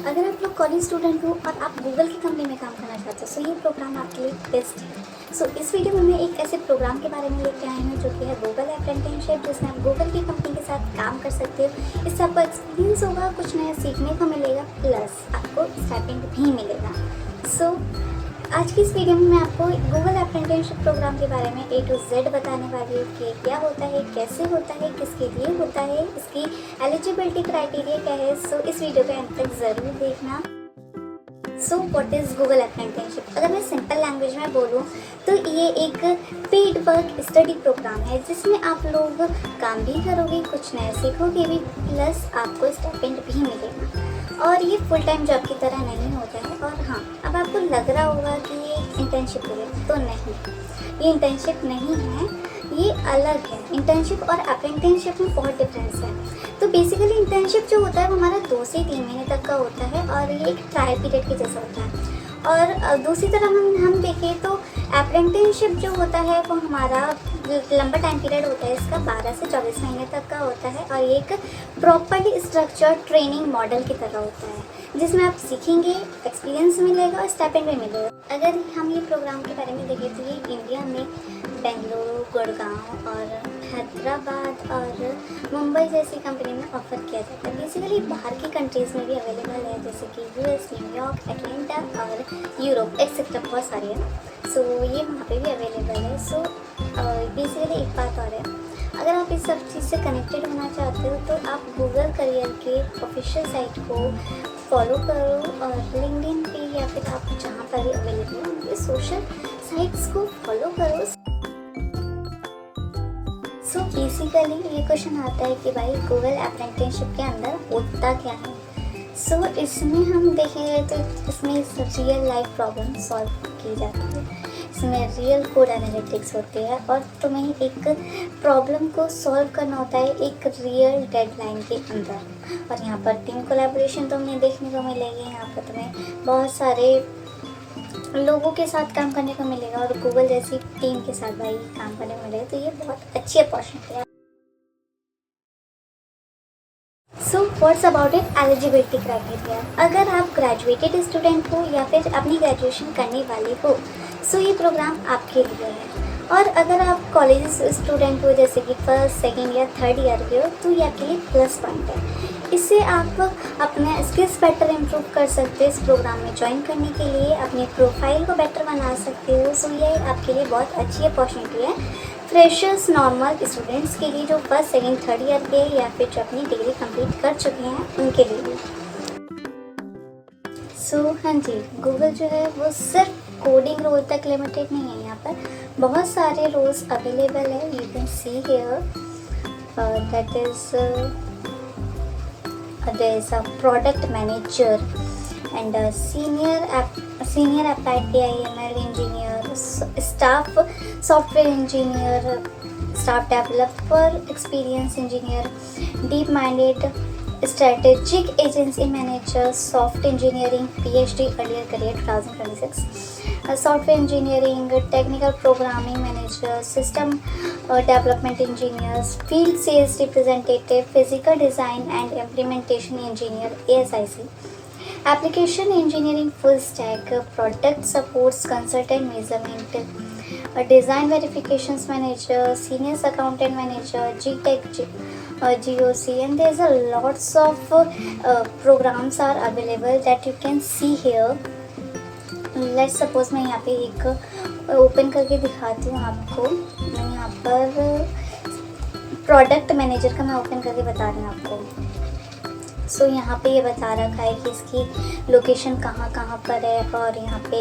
अगर आप लोग कॉलेज स्टूडेंट हो और आप गूगल की कंपनी में काम करना चाहते हो तो ये प्रोग्राम आपके लिए बेस्ट है। इस वीडियो में मैं एक ऐसे प्रोग्राम के बारे में लेके आई हूँ जो कि है गूगल अप्रेंटिसशिप, जिसमें आप गूगल की कंपनी के साथ काम कर सकते हो। इससे आपको एक्सपीरियंस होगा, कुछ नया सीखने को मिलेगा, प्लस आपको स्टाइपेंड भी मिलेगा। आज की इस वीडियो में मैं आपको गूगल अप्रेंटिसशिप प्रोग्राम के बारे में A to Z बताने वाली हूँ कि क्या होता है, कैसे होता है, किसके लिए होता है, इसकी एलिजिबिलिटी क्राइटेरिया क्या है। इस वीडियो को अंत तक ज़रूर देखना। What is Google apprenticeship? अगर मैं सिंपल लैंग्वेज में बोलूँ तो ये एक पेड वर्क स्टडी प्रोग्राम है जिसमें आप लोग काम भी करोगे, कुछ नया सीखोगे भी, प्लस आपको स्टाइपेंड भी मिलेगा। और ये फुल टाइम जॉब की तरह नहीं होता है। और हाँ, अब आपको लग रहा होगा कि ये इंटर्नशिप है, तो नहीं, ये इंटर्नशिप नहीं है, ये अलग है। इंटर्नशिप और अप्रेंटिसशिप में बहुत डिफरेंस है। तो बेसिकली इंटर्नशिप जो होता है वो हमारा 2 से 3 महीने तक का होता है और ये एक ट्रायल पीरियड के जैसा होता है। और दूसरी तरफ हम देखें तो अप्रेंटिसशिप जो होता है वो हमारा लंबा टाइम पीरियड होता है, इसका 12 से 24 महीने तक का होता है और ये एक प्रॉपर्ली स्ट्रक्चर्ड ट्रेनिंग मॉडल की तरह होता है जिसमें आप सीखेंगे, एक्सपीरियंस मिलेगा और स्टाइपेंड भी मिलेगा। अगर हम ये प्रोग्राम के बारे में देखें तो ये इंडिया में बेंगलुरु, गुड़गांव और हैदराबाद और मुंबई जैसी कंपनी में ऑफर किया जाता है। बेसिकली बाहर की कंट्रीज़ में भी अवेलेबल है, जैसे कि US, न्यूयॉर्क, एटलांटा और यूरोप एक्सेट्रा, बहुत सारी है। ये वहाँ पे भी अवेलेबल है। बेसिकली एक बात और है, अगर आप इस सब चीज़ से कनेक्टेड होना चाहते हो तो आप गूगल करियर के ऑफिशियल साइट को फॉलो करो और लिंक्डइन पे या फिर आप जहाँ पर भी अवेलेबल हो उनके सोशल साइट्स को फॉलो करो। बेसिकली ये क्वेश्चन आता है कि भाई गूगल अप्रेंटिसशिप के अंदर होता क्या है। इसमें हम देखें तो इसमें रियल लाइफ प्रॉब्लम सॉल्व की जाती है, इसमें रियल कोड एनालिटिक्स होती है और तुम्हें एक प्रॉब्लम को सॉल्व करना होता है एक रियल डेडलाइन के अंदर। और यहाँ पर टीम कोलैबोरेशन तुम्हें देखने को मिलेगी, यहाँ पर तुम्हें बहुत सारे लोगों के साथ काम करने को मिलेगा और गूगल जैसी टीम के साथ भाई काम करने को मिलेगा। तो ये बहुत अच्छी अपॉर्चुनिटी है। What's about it eligibility criteria? अगर आप ग्रेजुएटेड स्टूडेंट हो या फिर अपनी ग्रेजुएशन करने वाले हो ये प्रोग्राम आपके लिए है। और अगर आप कॉलेज स्टूडेंट हो, जैसे कि फर्स्ट, सेकंड या थर्ड ईयर के हो, तो ये आपके लिए प्लस पॉइंट है। इससे आप अपने स्किल्स बेटर इम्प्रूव कर सकते हो। इस प्रोग्राम में ज्वाइन करने के लिए अपने प्रोफाइल को बेटर बना सकते हो। ये आपके लिए बहुत अच्छी अपॉर्चुनिटी है फ्रेशर्स, नॉर्मल स्टूडेंट्स के लिए जो फर्स्ट, सेकंड, थर्ड ईयर के या फिर जो अपनी डिग्री कंप्लीट कर चुके हैं उनके लिए। हाँ जी, गूगल जो है वो सिर्फ कोडिंग रोल तक लिमिटेड नहीं है, यहाँ पर बहुत सारे रोल्स अवेलेबल है। You can see here that is there is a product manager and a senior applied AI/ML engineer, staff software engineer, staff developer experience engineer, deep minded strategic agency manager, soft engineering PhD earlier career 2026, software engineering, technical programming manager, system development engineers, field sales representative, physical design and implementation engineer ASIC, application engineering full stack, product supports consultant measurement, design verifications manager, senior accountant manager, GTech, GOC, and there's a lots of programs are available that you can see here. Let's suppose मैं यहाँ पे एक open करके दिखाती हूँ आपको। मैं यहाँ पर प्रोडक्ट मैनेजर का मैं ओपन करके बता रही हूँ आपको। यहाँ पे ये बता रखा है कि इसकी लोकेशन कहाँ कहाँ पर है और यहाँ पे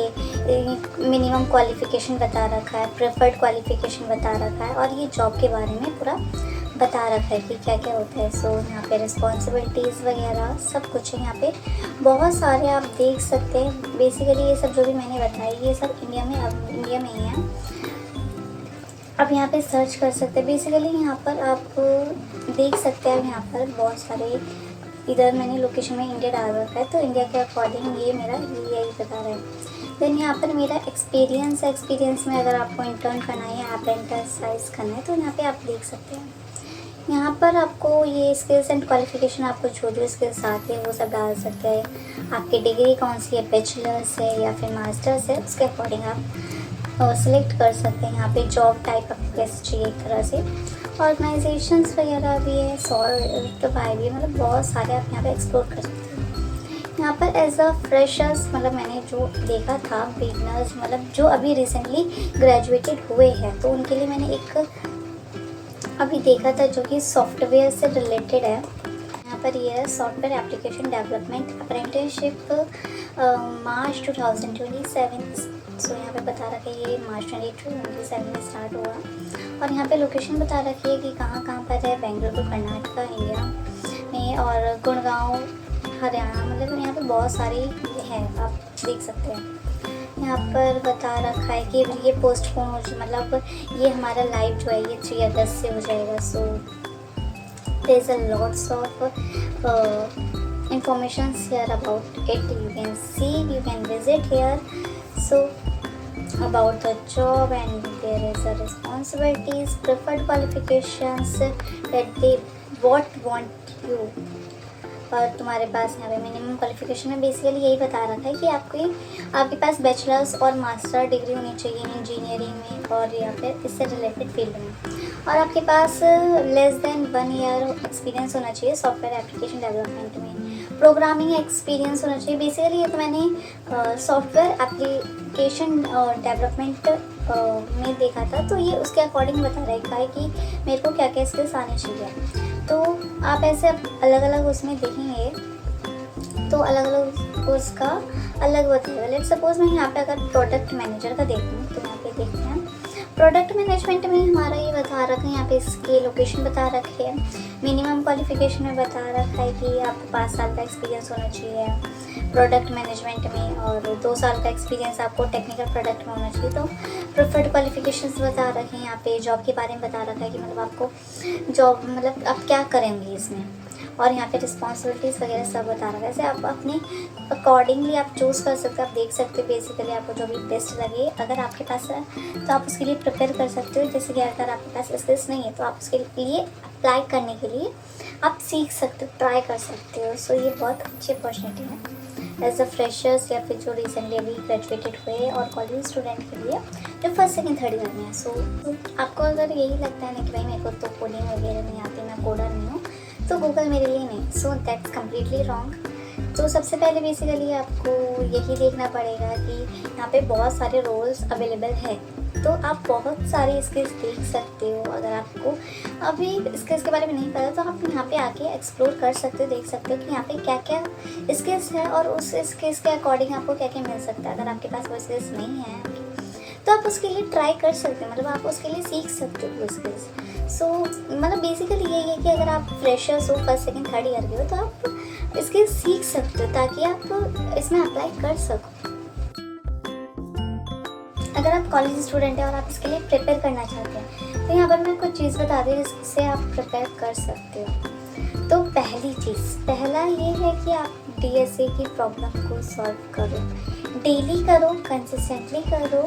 मिनिमम क्वालिफ़िकेशन बता रखा है, प्रेफर्ड क्वालिफ़िकेशन बता रखा है और ये जॉब के बारे में पूरा बता रखा है कि क्या क्या होता है। यहाँ पे रिस्पॉन्सिबिलिटीज़ वगैरह सब कुछ है। यहाँ पे बहुत सारे आप देख सकते हैं। बेसिकली ये सब जो भी मैंने बताया ये सब इंडिया में ही है। आप यहाँ पे सर्च कर सकते हैं। बेसिकली यहाँ पर आप देख सकते हैं, यहाँ पर बहुत सारे, इधर मैंने लोकेशन में इंडिया डाल रखा है तो इंडिया के अकॉर्डिंग ये मेरा यही बता रहा है। देन यहाँ पर मेरा एक्सपीरियंस है। एक्सपीरियंस में अगर आपको इंटर्न करना है या अप्रेंटिस करना है तो यहाँ पे आप देख सकते हैं। यहाँ पर आपको ये स्किल्स एंड क्वालिफिकेशन, आपको जो जो स्किल्स आती है वो सब डाल सकते हैं। आपकी डिग्री कौन सी है, बैचलर्स है या फिर मास्टर्स है, उसके अकॉर्डिंग आप सिलेक्ट कर सकते हैं। यहाँ पे जॉब टाइप आपको कैसे चाहिए एक तरह से, ऑर्गेनाइजेशंस वगैरह भी है, सॉर्ट बाय भी, मतलब बहुत सारे आप यहाँ पे एक्सप्लोर कर सकते हैं। यहाँ पर एज अ फ्रेशर्स, मतलब मैंने जो देखा था बिगनर्स, मतलब जो अभी रिसेंटली ग्रेजुएटेड हुए हैं, तो उनके लिए मैंने एक अभी देखा था जो कि सॉफ्टवेयर से रिलेटेड है। यहाँ पर ये है सॉफ्टवेयर एप्लीकेशन डेवलपमेंट अप्रेंटिसशिप मार्च 2027। सो यहाँ पे बता रखा है ये मार्च 2027 में स्टार्ट हुआ, और यहाँ पे लोकेशन बता रखी है कि कहाँ कहाँ पर है। बेंगलुरु कर्नाटका इंडिया में, और गुड़गांव हरियाणा, मतलब यहाँ पे बहुत सारी है, आप देख सकते हैं। यहाँ पर बता रखा है कि ये पोस्टपोन हो, मतलब ये हमारा लाइव जो है ये 3 अगस्त से हो जाएगा। So there is a lots of informations here about it. You can see, you can visit here. So about the job, and there is a responsibilities, preferred qualifications that they what want you, और तुम्हारे पास यहाँ पे minimum qualification में basically यही बता रखा है कि आपके पास बैचलर्स और मास्टर डिग्री होनी चाहिए इंजीनियरिंग में और या फिर इससे रिलेटेड फील्ड में, और आपके पास लेस देन 1 ईयर एक्सपीरियंस होना चाहिए सॉफ्टवेयर एप्लीकेशन डेवलपमेंट में, प्रोग्रामिंग एक्सपीरियंस होना चाहिए। बेसिकली ये तो मैंने सॉफ्टवेयर एप्लीकेशन डेवलपमेंट में देखा था, तो ये उसके अकॉर्डिंग बता रहा है कि मेरे को क्या क्या स्किल्स आने चाहिए। तो आप ऐसे अलग अलग उसमें देखेंगे तो अलग अलग उसका अलग बताएगा। लेट्स सपोज मैं यहाँ पे अगर प्रोडक्ट मैनेजर का देखूँ तो यहाँ पे देखते हैं प्रोडक्ट मैनेजमेंट में हमारा ये बता रखा है, यहाँ पे इसकी लोकेशन बता रखी है, मिनिमम क्वालिफिकेशन में बता रखा है कि आपको 5 साल का एक्सपीरियंस होना चाहिए प्रोडक्ट मैनेजमेंट में, और 2 साल का एक्सपीरियंस आपको टेक्निकल प्रोडक्ट में होना चाहिए। तो प्रेफर्ड क्वालिफिकेशंस बता रखे हैं, यहाँ पे जॉब के बारे में बता रखा है कि मतलब आपको जॉब मतलब आप क्या करेंगे इसमें, और यहाँ पे रिस्पॉन्सिबिलिटीज़ वगैरह सब बता रखा है। ऐसे आप अपने अकॉर्डिंगली आप चूज़ कर सकते हो, आप देख सकते हो बेसिकली आपको जो भी बेस्ट लगे अगर आपके पास है तो आप उसके लिए प्रिपेयर कर सकते हो। जैसे कि अगर आपके पास स्किल्स नहीं है तो आप उसके लिए अप्लाई करने के लिए आप सीख सकते हो, ट्राई कर सकते हो। सो ये बहुत अच्छी अपॉर्चुनिटी है एज अ फ्रेशर्स या फिर जो रिसेंटली अभी ग्रेजुएटेड हुए और कॉलेज स्टूडेंट के लिए जो फर्स्ट सेकंड थर्ड ईयर में है। सो आपको अगर यही लगता है ना कि भाई मेरे को तो कोडिंग वगैरह नहीं आती, मैं कोडर नहीं हूँ, तो गूगल मेरे लिए नहीं। So that's completely wrong. तो सबसे पहले बेसिकली आपको यही देखना पड़ेगा कि यहाँ पे बहुत सारे रोल्स अवेलेबल है, तो आप बहुत सारे स्किल्स देख सकते हो। अगर आपको अभी स्किल्स के बारे में नहीं पता तो आप यहाँ पे आके एक्सप्लोर कर सकते हो, देख सकते हो कि यहाँ पे क्या क्या स्किल्स है और उस स्किल्स के अकॉर्डिंग आपको क्या क्या मिल सकता है। अगर आपके पास वो स्किल्स नहीं है तो आप उसके लिए ट्राई कर सकते हो, मतलब आप उसके लिए सीख सकते हो वो स्किल्स। सो मतलब बेसिकली यही है कि अगर आप फ्रेशर्स हो, फर्स्ट सेकंड थर्ड ईयर के हो, तो आप स्किल्स सीख सकते हो ताकि आप इसमें अप्लाई कर सको। अगर आप कॉलेज स्टूडेंट हैं और आप इसके लिए प्रिपेयर करना चाहते हैं तो यहाँ पर मैं कुछ चीज़ बता दी जिससे आप प्रिपेयर कर सकते हो। तो पहला ये है कि आप DSA की प्रॉब्लम को सॉल्व करो, डेली करो, कंसिस्टेंटली करो,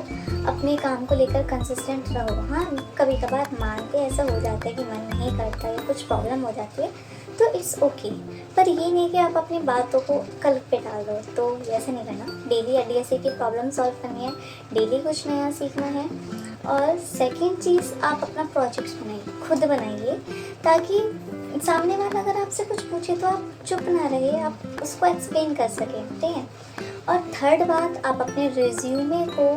अपने काम को लेकर कंसिस्टेंट रहो। हाँ, कभी कभार मानते ऐसा हो जाता है कि मन नहीं करता या कुछ प्रॉब्लम हो जाती है तो इट्स ओके, पर ये नहीं कि आप अपनी बातों को कल पे डाल दो, तो वैसे नहीं करना। डेली DSA की प्रॉब्लम सॉल्व करनी है, डेली कुछ नया सीखना है। और सेकंड चीज़, आप अपना प्रोजेक्ट्स बनाइए, खुद बनाइए, ताकि सामने वाला अगर आपसे कुछ पूछे तो आप चुप ना रहिए, आप उसको एक्सप्लेन कर सकें, ठीक है। और थर्ड बात, आप अपने रिज्यूमे को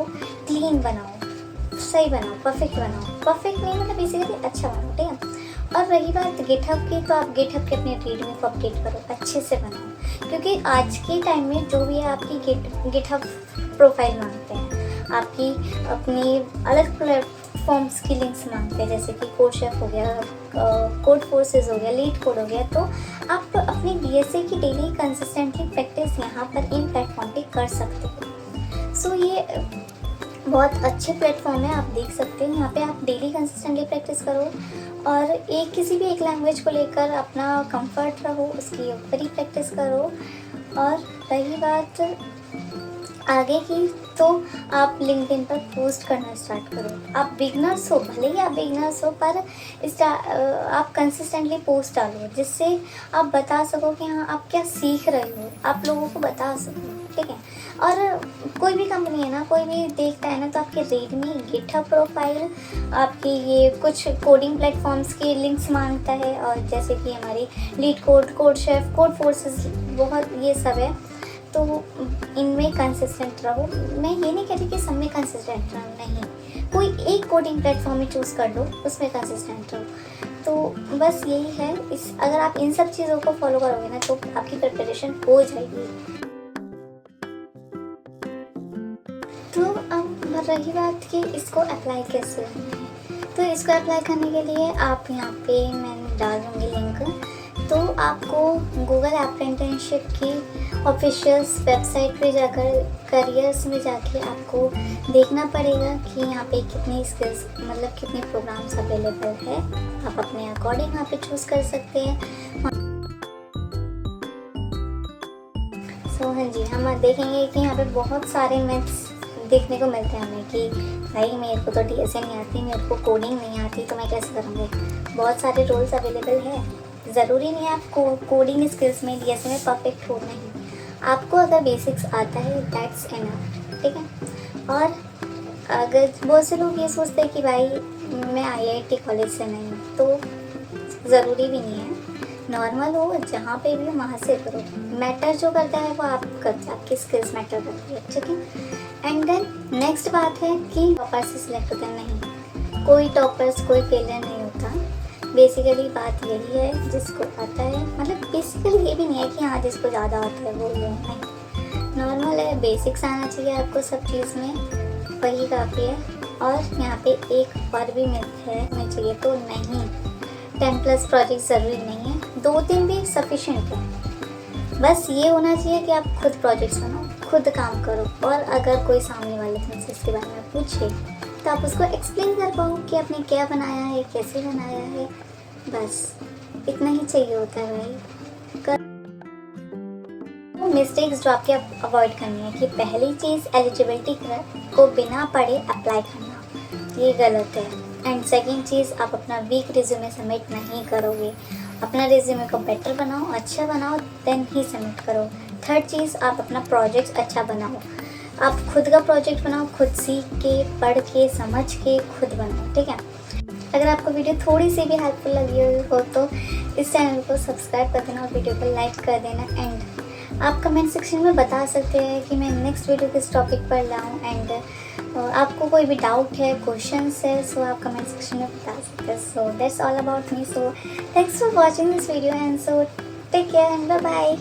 क्लीन बनाओ, सही बनाओ, परफेक्ट बनाओ। परफेक्ट नहीं मतलब बेसिकली अच्छा बनाओ, ठीक है। और रही बात गिटहब की, तो आप गिटहब के अपने रीडमी को अपडेट करो, अच्छे से बनाओ, क्योंकि आज के टाइम में जो भी है आपकी गिटहब प्रोफाइल मांगते हैं, आपकी अपनी अलग प्लेटफॉर्म्स की लिंक्स मांगते हैं, जैसे कि कोडशेफ हो गया, कोड फोर्सेस हो गया, लीड कोड हो गया। तो आप अपनी DSA की डेली कंसिस्टेंटली प्रैक्टिस यहाँ पर इन प्लेटफॉर्म पे कर सकते हो। सो ये बहुत अच्छे प्लेटफॉर्म है, आप देख सकते हैं। यहाँ पे आप डेली कंसिस्टेंटली प्रैक्टिस करो और किसी भी एक लैंग्वेज को लेकर अपना कंफर्ट रहो, उसके ऊपर ही प्रैक्टिस करो। और रही बात आगे की तो आप लिंक्डइन पर पोस्ट करना स्टार्ट करो। आप बिगनर्स हो, भले ही आप बिगनर्स हो, पर आप कंसिस्टेंटली पोस्ट डालो जिससे आप बता सको कि हाँ आप क्या सीख रहे हो, आप लोगों को बता सको, ठीक है। और कोई भी कंपनी है ना, कोई भी देखता है ना, तो आपके रीडमी, गिटहब प्रोफाइल, आपकी ये कुछ कोडिंग प्लेटफॉर्म्स के लिंक्स मांगता है, और जैसे कि हमारी leet code, code chef, code forces, बहुत ये सब है। तो इनमें कंसिस्टेंट रहो। मैं ये नहीं कह रही कि सब में कंसिस्टेंट रहो, नहीं, कोई एक कोडिंग प्लेटफॉर्म में चूज़ कर लो, उसमें कंसिस्टेंट रहो। तो बस यही है। अगर आप इन सब चीज़ों को फॉलो करोगे ना तो आपकी प्रिपरेशन हो जाएगी। तो अब रही बात कि इसको अप्लाई कैसे करना है, तो इसको अप्लाई करने के लिए आप यहाँ पे मैं डाल दूँगी लिंक। तो आपको गूगल अप्रेंटिसशिप की ऑफिशियल वेबसाइट पे जाकर करियर्स में जाके आपको देखना पड़ेगा कि यहाँ पे कितनी स्किल्स, मतलब कितने प्रोग्राम्स अवेलेबल है। आप अपने अकॉर्डिंग यहाँ पे चूज़ कर सकते हैं। सो हाँ जी, हम देखेंगे कि यहाँ पे बहुत सारे मिथ्स देखने को मिलते हैं हमें कि भाई मेरे को तो डीएसए नहीं आती, मेरे को कोडिंग नहीं आती, तो मैं कैसे करूँगी। बहुत सारे रोल्स अवेलेबल है। ज़रूरी नहीं है आप कोडिंग स्किल्स में, डीएसए में परफेक्ट हो, नहीं। आपको अगर बेसिक्स आता है दैट्स इनफ, ठीक है। और अगर बहुत से लोग ये सोचते हैं कि भाई मैं आईआईटी कॉलेज से नहीं, तो ज़रूरी भी नहीं है। नॉर्मल हो, जहाँ पे भी हो वहाँ से करो। मैटर जो करता है वो आप करते, आपकी स्किल्स मैटर करती है, ठीक है। एंड देन नेक्स्ट बात है कि टॉपर से सिलेक्ट होता है, नहीं, कोई टॉपर्स, कोई फेलियर नहीं होता। बेसिकली बात यही है, जिसको आता है, मतलब बेसिकली ये भी नहीं है कि हाँ जिसको ज़्यादा आता है वो ये नहीं, नॉर्मल है। बेसिक्स आना चाहिए आपको सब चीज़ में, वही काफ़ी है। और यहाँ पे एक और भी मिथ है, मैं चाहिए तो नहीं, 10+ प्रोजेक्ट ज़रूरी नहीं है, 2-3 भी सफिशेंट है। बस ये होना चाहिए कि आप खुद प्रोजेक्ट्स बनाओ, खुद काम करो, और अगर कोई सामने वाले तुमसे इसके बारे में पूछे तो आप उसको एक्सप्लेन कर पाओ कि आपने क्या बनाया है, कैसे बनाया है। बस इतना ही चाहिए होता है भाई। मिस्टेक्स जो आपके अवॉइड करनी है कि पहली चीज़ एलिजिबिलिटी को बिना पढ़े अप्लाई करना, ये गलत है। एंड सेकंड चीज़, आप अपना वीक रिज्यूमे सबमिट नहीं करोगे। अपना रिज्यूमे को बेटर बनाओ, अच्छा बनाओ, देन ही सबमिट करो। थर्ड चीज़, आप अपना प्रोजेक्ट अच्छा बनाओ। आप खुद का प्रोजेक्ट बनाओ, खुद सीख के, पढ़ के, समझ के खुद बनाओ, ठीक है। अगर आपको वीडियो थोड़ी सी भी हेल्पफुल लगी हो तो इस चैनल को सब्सक्राइब कर देना और वीडियो को लाइक कर देना। एंड आप कमेंट सेक्शन में बता सकते हैं कि मैं नेक्स्ट वीडियो किस टॉपिक पर लाऊं। एंड आपको कोई भी डाउट है, क्वेश्चंस है, सो आप कमेंट सेक्शन में बता सकते हैं। So that's all about me. So thanks for watching this video and so take care and bye bye.